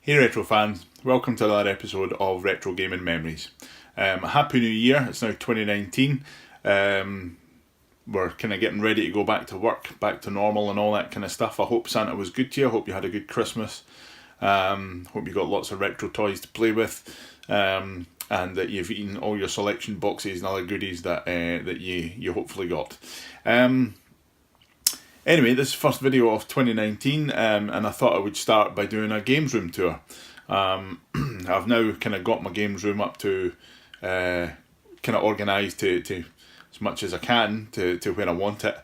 Hey Retro fans, welcome to another episode of Retro Gaming Memories. Happy New Year, it's now 2019. We're kind of getting ready to go back to work, back to normal and all that kind of stuff. I hope Santa was good to you, I hope you had a good Christmas. Hope you got lots of retro toys to play with. And that you've eaten all your selection boxes and other goodies that you hopefully got. Anyway, this is the first video of 2019, and I thought I would start by doing a games room tour. I've now kind of got my games room up to kind of organised to as much as I can to where I want it.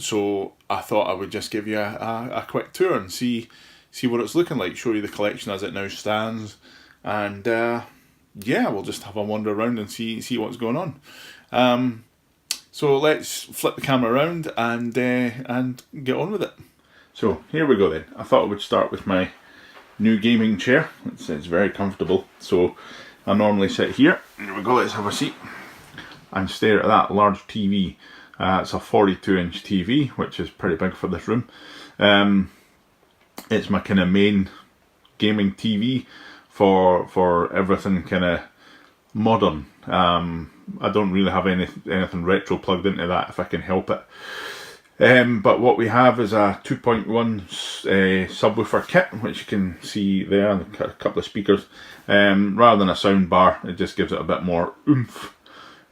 So I thought I would just give you a quick tour and see what it's looking like, show you the collection as it now stands, and yeah, we'll just have a wander around and see what's going on. So let's flip the camera around and get on with it. So here we go then. I thought I would start with my new gaming chair. It's very comfortable. So I normally sit here. Here we go, let's have a seat. And stare at that large TV. It's a 42-inch TV, which is pretty big for this room. It's my kind of main gaming TV for everything kind of modern. I don't really have anything retro plugged into that if I can help it. But what we have is a 2.1 subwoofer kit, which you can see there, and a couple of speakers. Rather than a sound bar, it just gives it a bit more oomph.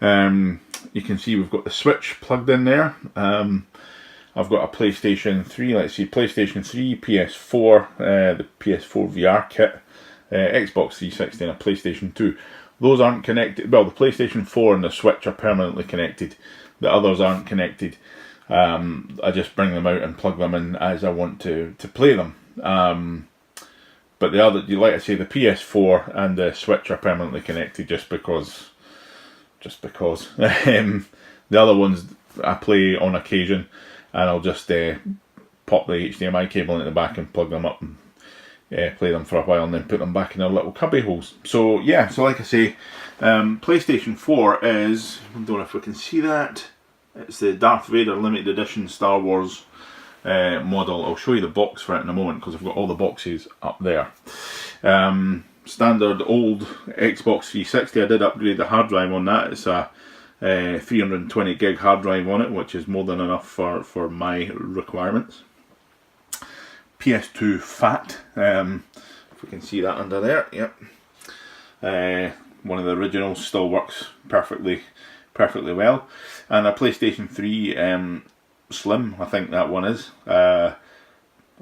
You can see we've got the Switch plugged in there. I've got a PlayStation 3, let's see, PlayStation 3, PS4, the PS4 VR kit, Xbox 360 and a PlayStation 2. Those aren't connected. Well, the PlayStation 4 and the Switch are permanently connected. The others aren't connected. I just bring them out and plug them in as I want to play them. But the other, like I say, the PS4 and the Switch are permanently connected just because. The other ones I play on occasion, and I'll just pop the HDMI cable into the back and plug them up and play them for a while and then put them back in their little cubby holes. So yeah, so like I say, PlayStation 4 is, I don't know if we can see that, it's the Darth Vader limited edition Star Wars model. I'll show you the box for it in a moment because I've got all the boxes up there. Standard old Xbox 360, I did upgrade the hard drive on that. It's a 320 gig hard drive on it, which is more than enough for my requirements. PS2 Fat, if we can see that under there, yep. One of the originals, still works perfectly well. And a PlayStation 3 Slim, I think that one is. I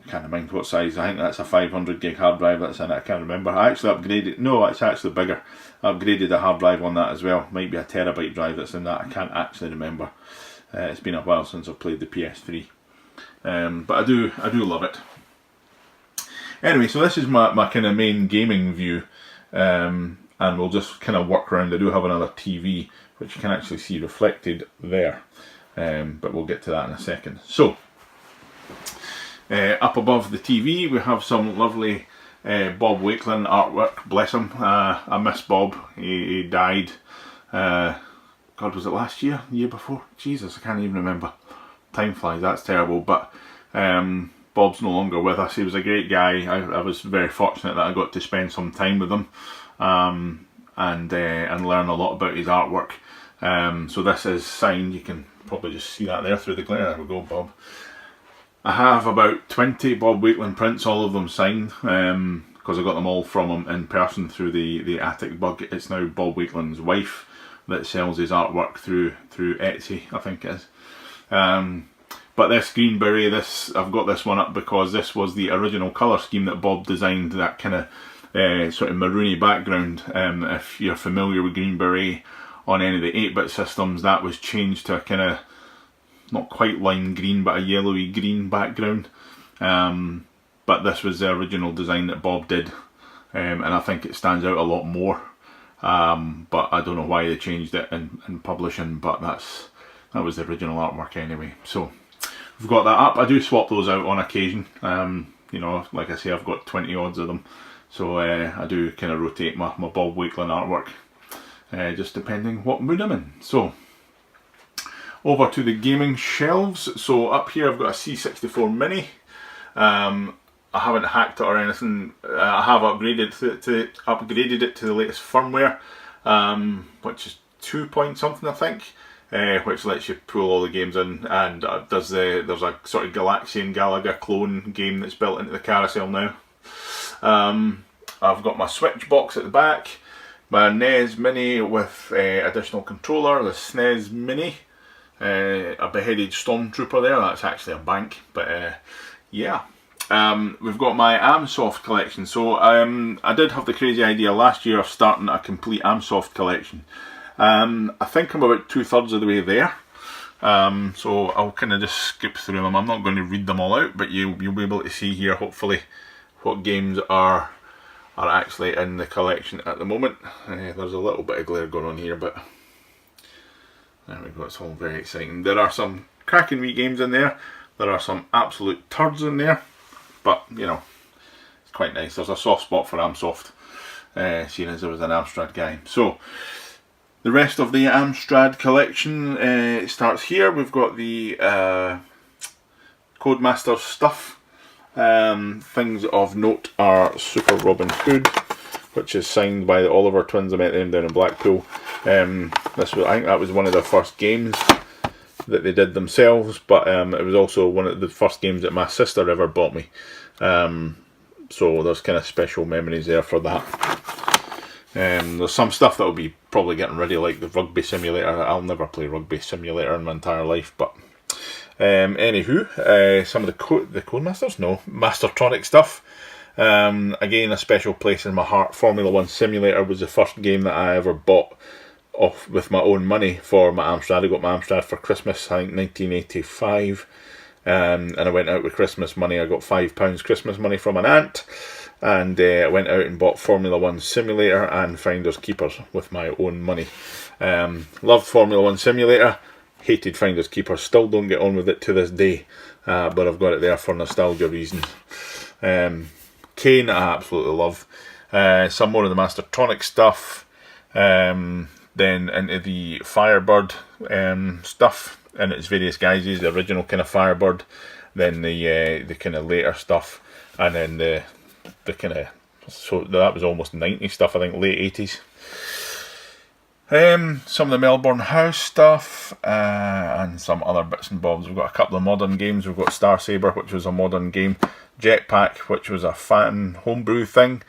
can't remember what size, I think that's a 500 gig hard drive that's in it, I can't remember. I actually upgraded, no, it's actually bigger. I upgraded the hard drive on that as well, might be a terabyte drive that's in that, I can't actually remember. It's been a while since I've played the PS3. But I do love it. Anyway, so this is my kind of main gaming view, and we'll just kind of work around. I do have another TV, which you can actually see reflected there, but we'll get to that in a second. So, up above the TV, we have some lovely Bob Wicklund artwork, bless him. I miss Bob, he died, God, was it last year, the year before? Jesus, I can't even remember. Time flies, that's terrible, but Bob's no longer with us. He was a great guy. I was very fortunate that I got to spend some time with him and learn a lot about his artwork. So this is signed. You can probably just see that there through the glare. There we go, Bob. I have about 20 Bob Wicklund prints, all of them signed, because I got them all from him in person through the Attic Bug. It's now Bob Wicklund's wife that sells his artwork through Etsy, I think it is. But this green beret, I've got this one up because this was the original colour scheme that Bob designed, that kind of sort of maroony background. If you're familiar with green beret on any of the 8-bit systems, that was changed to a kind of, not quite lime green, but a yellowy green background. But this was the original design that Bob did, and I think it stands out a lot more. But I don't know why they changed it in publishing, but that was the original artwork anyway. So we've got that up. I do swap those out on occasion. You know, like I say, I've got 20 odds of them, so I do kind of rotate my Bob Wicklund artwork, just depending what mood I'm in. So over to the gaming shelves. So up here I've got a C64 Mini. I haven't hacked it or anything. I have upgraded it to the latest firmware, which is 2 point something I think, which lets you pull all the games in, and there's a sort of Galaxian Galaga clone game that's built into the carousel now. I've got my Switch box at the back, my NES Mini with additional controller, the SNES Mini, a beheaded stormtrooper there. That's actually a bank, but yeah. We've got my Amsoft collection. So I did have the crazy idea last year of starting a complete Amsoft collection. I think I'm about 2/3 of the way there. So I'll kind of just skip through them. I'm not going to read them all out, but you'll be able to see here hopefully what games are actually in the collection at the moment. There's a little bit of glare going on here, but there we go, it's all very exciting. There are some cracking wee games in there. There are some absolute turds in there, but you know, it's quite nice. There's a soft spot for Amsoft, seeing as I was an Amstrad guy. So the rest of the Amstrad collection starts here. We've got the Codemasters stuff. Things of note are Super Robin Hood, which is signed by the Oliver twins. I met them down in Blackpool. I think that was one of their first games that they did themselves, but it was also one of the first games that my sister ever bought me. So there's kind of special memories there for that. There's some stuff that will be probably getting rid of, like the Rugby Simulator. I'll never play Rugby Simulator in my entire life, but anywho, some of the Codemasters? No, Mastertronic stuff. Again, a special place in my heart. Formula 1 Simulator was the first game that I ever bought off with my own money for my Amstrad. I got my Amstrad for Christmas, I think 1985, and I went out with Christmas money. I got £5 Christmas money from an aunt, and I went out and bought Formula 1 Simulator and Finders Keepers with my own money. Loved Formula 1 Simulator, hated Finders Keepers, still don't get on with it to this day, but I've got it there for nostalgia reasons. Kane I absolutely love. Some more of the Mastertronic stuff. Then into the Firebird stuff in its various guises, the original kind of Firebird, then the kind of later stuff, and then the kind of, so that was almost 90s stuff, I think, late 80s. Some of the Melbourne House stuff, and some other bits and bobs. We've got a couple of modern games. We've got Star Saber, which was a modern game, Jetpack, which was a fan homebrew thing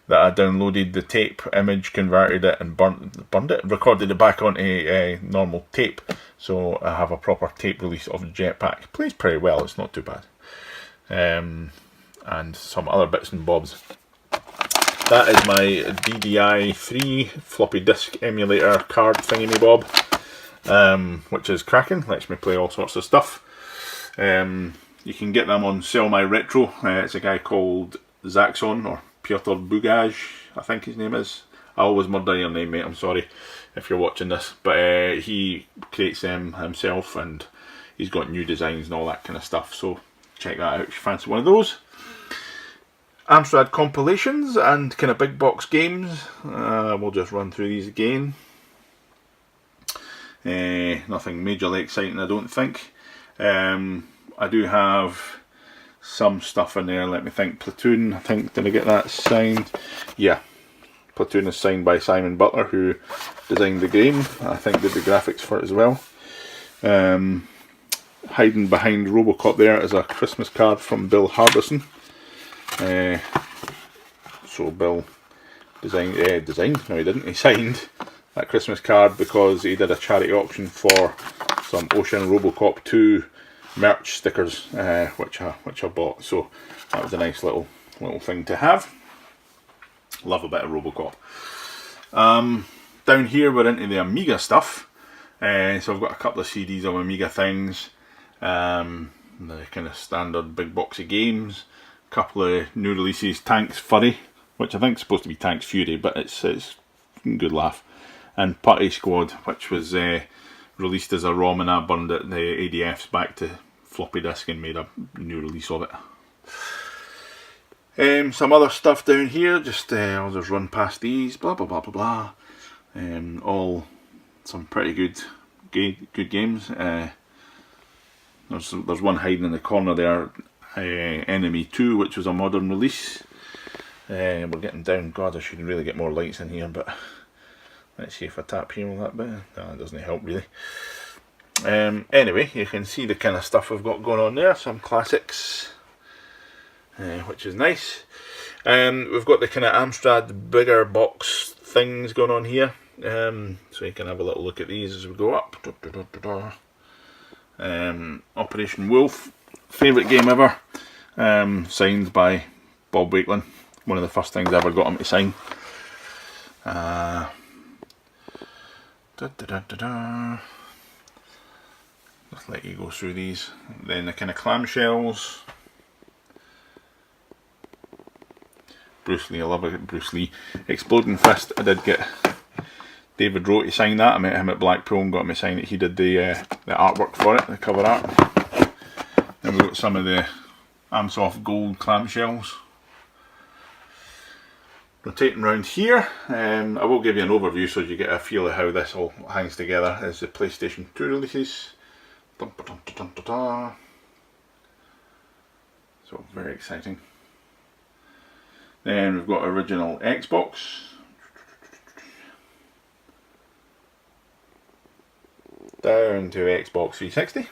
that I downloaded the tape image, converted it, and burned it, recorded it back onto a normal tape. So I have a proper tape release of Jetpack. Plays pretty well, it's not too bad. And some other bits and bobs. That is my DDI3 floppy disk emulator card thingy-me-bob, which is cracking, lets me play all sorts of stuff. You can get them on Sell My Retro. It's a guy called Zaxxon, or Piotr Bugaj, I think his name is. I always murder your name, mate, I'm sorry if you're watching this. But he creates them himself, and he's got new designs and all that kind of stuff. So check that out if you fancy one of those. Amstrad compilations and kind of big box games. We'll just run through these again. Nothing majorly exciting, I don't think. I do have some stuff in there. Let me think. Platoon, I think, did I get that signed? Yeah, Platoon is signed by Simon Butler, who designed the game. I think did the graphics for it as well. Hiding behind Robocop there is a Christmas card from Bill Harbison. So Bill designed, no he didn't, he signed that Christmas card because he did a charity auction for some Ocean Robocop 2 merch stickers, which I bought. So that was a nice little thing to have. Love a bit of Robocop. Down here we're into the Amiga stuff. So I've got a couple of CDs of Amiga things. The kind of standard big box of games. Couple of new releases, Tanks Fury, which I think is supposed to be Tanks Fury, but it's a good laugh, and Putty Squad, which was released as a ROM, and I burned it, the ADFs, back to floppy disk and made a new release of it. Some other stuff down here, just I'll just run past these, blah blah blah blah blah. All some pretty good games. There's one hiding in the corner there. Enemy 2, which was a modern release. We're getting down. God, I should really get more lights in here, but let's see if I tap here will that bit. No, it doesn't help really. Anyway, you can see the kind of stuff we've got going on there. Some classics, which is nice. We've got the kind of Amstrad bigger box things going on here. So you can have a little look at these as we go up. Operation Wolf, favourite game ever, signed by Bob Wicklund. One of the first things I ever got him to sign. Just let you go through these. Then the kind of clamshells. Bruce Lee, I love it. Bruce Lee. Exploding Fist, I did get David Rowe to sign that. I met him at Blackpool and got him to sign it. He did the artwork for it, the cover art. Then we've got some of the Amsoft gold clamshells. Rotating around here, I will give you an overview so you get a feel of how this all hangs together. Is the PlayStation 2 releases. So very exciting. Then we've got original Xbox. Down to Xbox 360.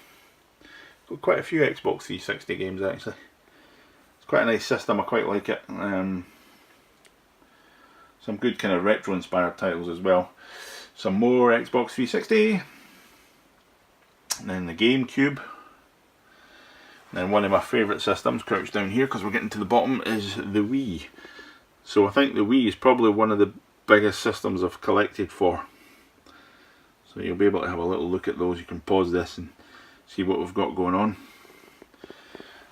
Got quite a few Xbox 360 games actually. It's quite a nice system, I quite like it. Some good kind of retro inspired titles as well. Some more Xbox 360. And then the GameCube. And then one of my favourite systems, crouched down here because we're getting to the bottom, is the Wii. So I think the Wii is probably one of the biggest systems I've collected for. So you'll be able to have a little look at those. You can pause this and see what we've got going on.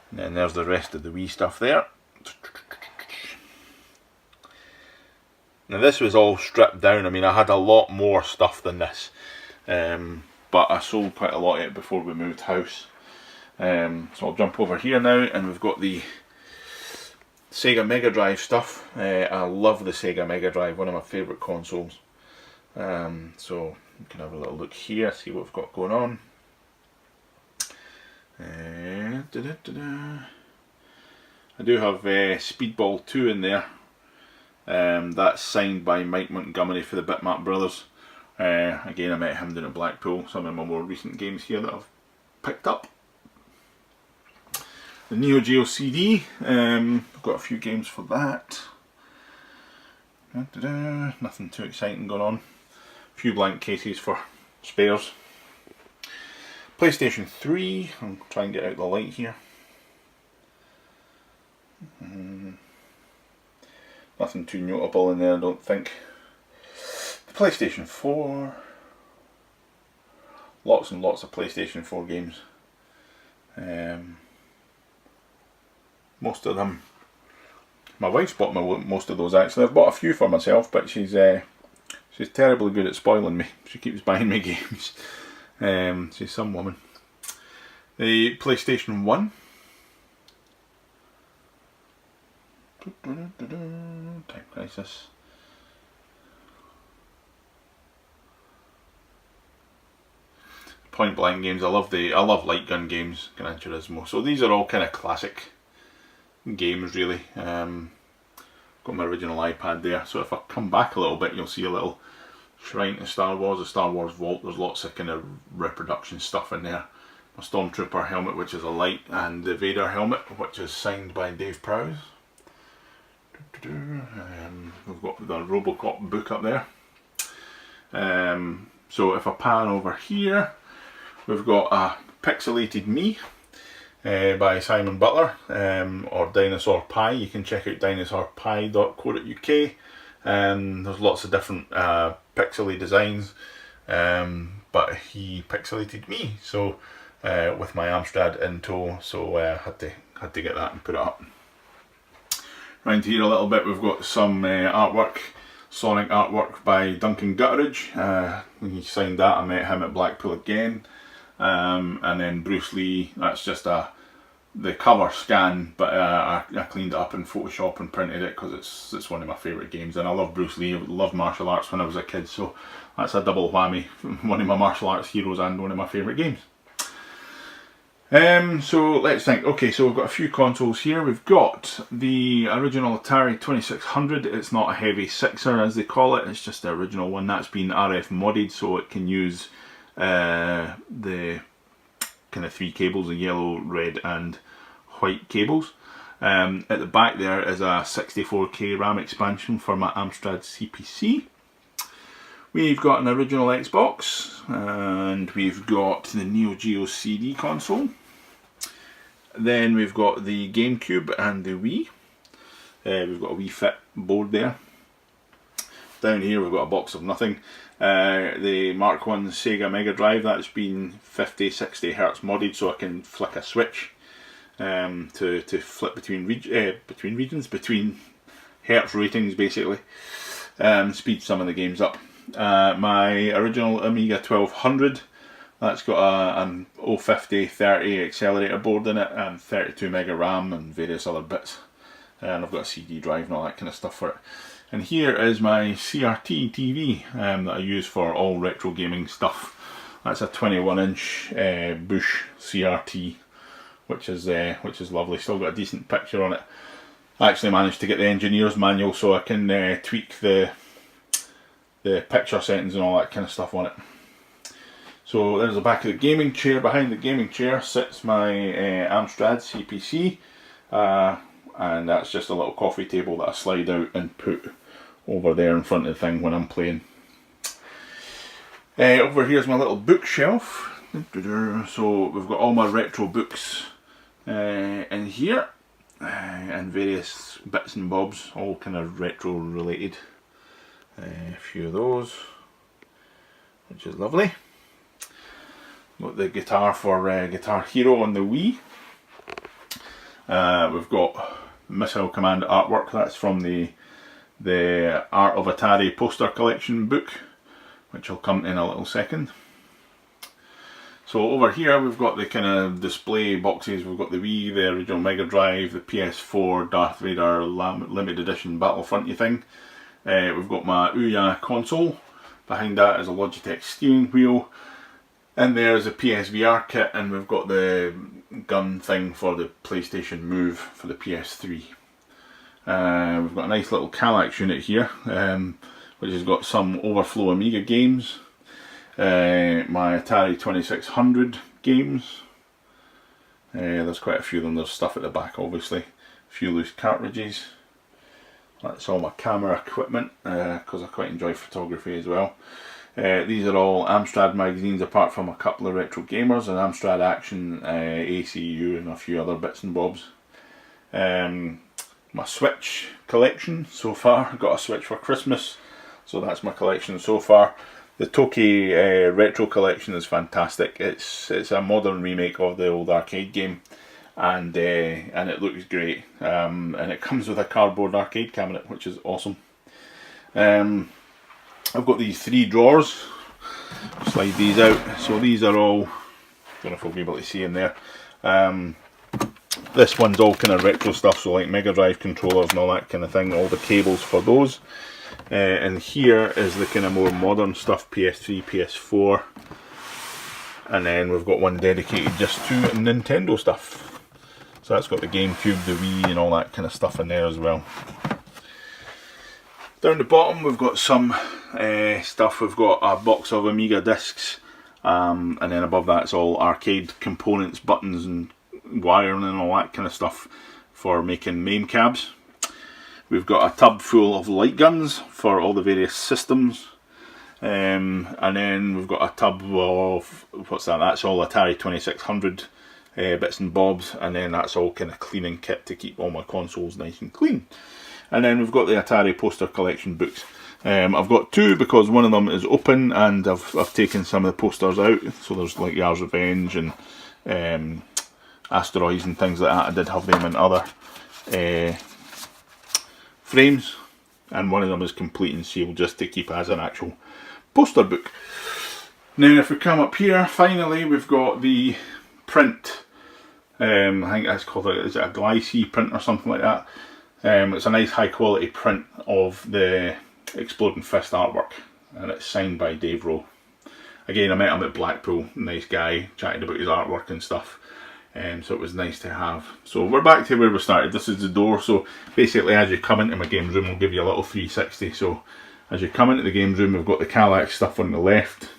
And then there's the rest of the Wii stuff there. Now this was all stripped down. I mean, I had a lot more stuff than this, but I sold quite a lot of it before we moved house. So I'll jump over here now, and we've got the Sega Megadrive stuff. I love the Sega Megadrive, one of my favourite consoles. So you can have a little look here, see what we've got going on. I do have Speedball 2 in there. That's signed by Mike Montgomery for the Bitmap Brothers. Again, I met him down at Blackpool. Some of my more recent games here that I've picked up. The Neo Geo CD, I've got a few games for that. Nothing too exciting going on. A few blank cases for spares. PlayStation 3, I'll try and get out the light here. Nothing too notable in there, I don't think. The PlayStation 4. Lots and lots of PlayStation 4 games. Most of them. My wife's bought most of those actually. I've bought a few for myself, but she's terribly good at spoiling me. She keeps buying me games. She's some woman. The PlayStation 1. Time Crisis. Point blank games. I love light gun games, Gran Turismo. So these are all kind of classic games really. Got my original iPad there. So if I come back a little bit, you'll see a little shrine to Star Wars, a Star Wars vault. There's lots of kind of reproduction stuff in there. My Stormtrooper helmet, which is a light, and the Vader helmet, which is signed by Dave Prowse. We've got the Robocop book up there. So if I pan over here, we've got a Pixelated Me by Simon Butler, or Dinosaur Pie. You can check out dinosaurpie.co.uk. There's lots of different pixely designs, but he pixelated me, so with my Amstrad in tow, so had to get that and put it up. Round here a little bit, we've got some artwork, Sonic artwork by Duncan Gutteridge. He signed that. I met him at Blackpool again. And then Bruce Lee, that's just the cover scan, but I cleaned it up in Photoshop and printed it because it's one of my favourite games, and I love Bruce Lee. I loved martial arts when I was a kid, so that's a double whammy. One of my martial arts heroes and one of my favourite games. So let's think. Okay, so we've got a few consoles here. We've got the original Atari 2600. It's not a heavy sixer as they call it. It's just the original one. That's been RF modded so it can use the kind of three cables, the yellow, red and white cables. At the back there is a 64K RAM expansion for my Amstrad CPC. We've got an original Xbox, and we've got the Neo Geo CD console. Then we've got the GameCube and the Wii. We've got a Wii Fit board there. Down here we've got a box of nothing. The Mark 1 Sega Megadrive, that's been 50-60 Hz modded so I can flick a switch to flip between Hertz ratings basically. Speed some of the games up. My original Amiga 1200, that's got an 050-30 accelerator board in it and 32 mega RAM and various other bits, and I've got a CD drive and all that kind of stuff for it. And here is my Crt TV that I use for all retro gaming stuff. That's a 21-inch Bush CRT, which is lovely. Still got a decent picture on it. I actually managed to get the engineer's manual so I can tweak the picture settings and all that kind of stuff on it. So there's the back of the gaming chair. Behind the gaming chair sits my Amstrad CPC, and that's just a little coffee table that I slide out and put over there in front of the thing when I'm playing. Over here's my little bookshelf. So we've got all my retro books in here, and various bits and bobs, all kind of retro related. A few of those, which is lovely. Got the guitar for Guitar Hero on the Wii. We've got Missile Command artwork, that's from the Art of Atari poster collection book, which will come in a little second. So over here we've got the kind of display boxes. We've got the Wii, the original Megadrive, the PS4 Darth Vader limited edition Battlefronty thing. We've got my Ouya console. Behind that is a Logitech steering wheel. And there's a PSVR kit, and we've got the gun thing for the PlayStation Move for the PS3. We've got a nice little Kallax unit here, which has got some overflow Amiga games. My Atari 2600 games. There's quite a few of them. There's stuff at the back obviously. A few loose cartridges. That's all my camera equipment, because I quite enjoy photography as well. These are all Amstrad magazines apart from a couple of Retro Gamers, and Amstrad Action, ACU and a few other bits and bobs. My Switch collection so far. I got a Switch for Christmas, so that's my collection so far. The Toki Retro collection is fantastic. It's a modern remake of the old arcade game, and it looks great. And it comes with a cardboard arcade cabinet, which is awesome. I've got these three drawers. Slide these out. So these are all, don't know if we'll be able to see in there. This one's all kind of retro stuff, so like Mega Drive controllers and all that kind of thing, all the cables for those. And here is the kind of more modern stuff, PS3, PS4. And then we've got one dedicated just to Nintendo stuff. So that's got the GameCube, the Wii and all that kind of stuff in there as well. Down the bottom we've got some stuff. We've got a box of Amiga discs, and then above that it's all arcade components, buttons and wiring and all that kind of stuff for making MAME cabs. We've got a tub full of light guns for all the various systems, and then we've got a tub of, what's that, that's all Atari 2600 bits and bobs, and then that's all kind of cleaning kit to keep all my consoles nice and clean. And then we've got the Atari poster collection books. I've got two because one of them is open, and I've taken some of the posters out. So there's like Yar's Revenge and Asteroids and things like that. I did have them in other frames, and one of them is complete and sealed just to keep as an actual poster book. Now if we come up here, finally we've got the print. I think that's called, is it a Glycee print or something like that? It's a nice high quality print of the Exploding Fist artwork, and it's signed by Dave Rowe. Again, I met him at Blackpool, nice guy, chatted about his artwork and stuff. So it was nice to have. So we're back to where we started. This is the door, so basically as you come into my games room, we'll give you a little 360. So as you come into the games room, we've got the Kallax stuff on the left,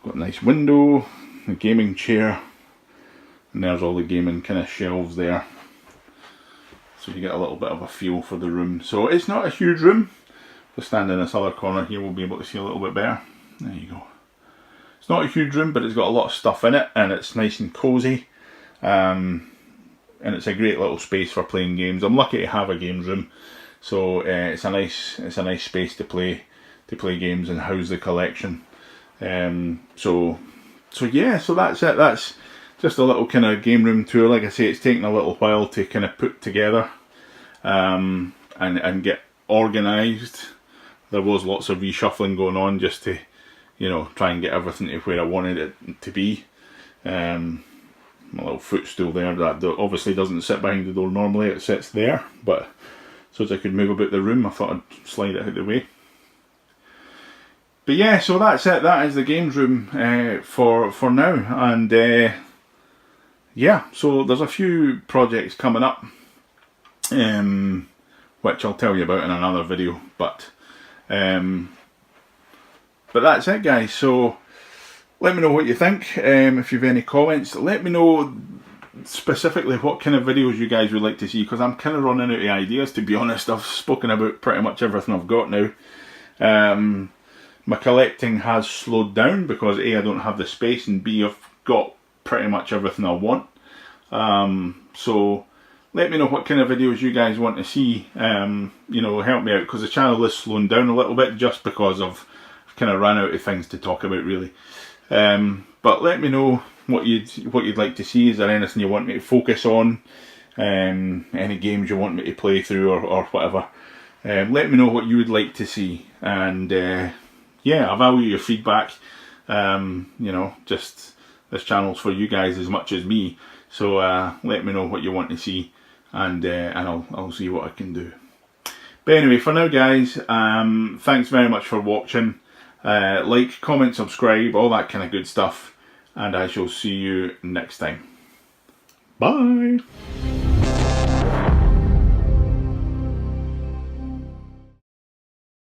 got a nice window, the gaming chair, and there's all the gaming kind of shelves there. So you get a little bit of a feel for the room. So it's not a huge room. If we stand in this other corner here, we'll be able to see a little bit better. There you go. It's not a huge room, but it's got a lot of stuff in it, and it's nice and cosy. And it's a great little space for playing games. I'm lucky to have a games room, so it's a nice space to play games and house the collection. So yeah, so that's it. That's just a little kind of game room tour. Like I say, it's taken a little while to kind of put together and get organised. There was lots of reshuffling going on just to, you know, try and get everything to where I wanted it to be. My little footstool there, that obviously doesn't sit behind the door normally, it sits there, but so as I could move about the room, I thought I'd slide it out of the way. But yeah, so that's it. That is the games room for now, and yeah, so there's a few projects coming up, which I'll tell you about in another video. But that's it, guys. So let me know what you think. If you've any comments, let me know specifically what kind of videos you guys would like to see, because I'm kind of running out of ideas, to be honest. I've spoken about pretty much everything I've got now. My collecting has slowed down because A, I don't have the space, and B, I've got pretty much everything I want. So let me know what kind of videos you guys want to see. You know, help me out, because the channel is slowing down a little bit just because I've kind of ran out of things to talk about, really. But let me know what you'd like to see. Is there anything you want me to focus on? Any games you want me to play through, or whatever. Let me know what you would like to see, and yeah, I value your feedback. You know, just this channel's for you guys as much as me. So let me know what you want to see, and I'll see what I can do. But anyway, for now, guys, thanks very much for watching. Like, comment, subscribe, all that kind of good stuff, and I shall see you next time. Bye!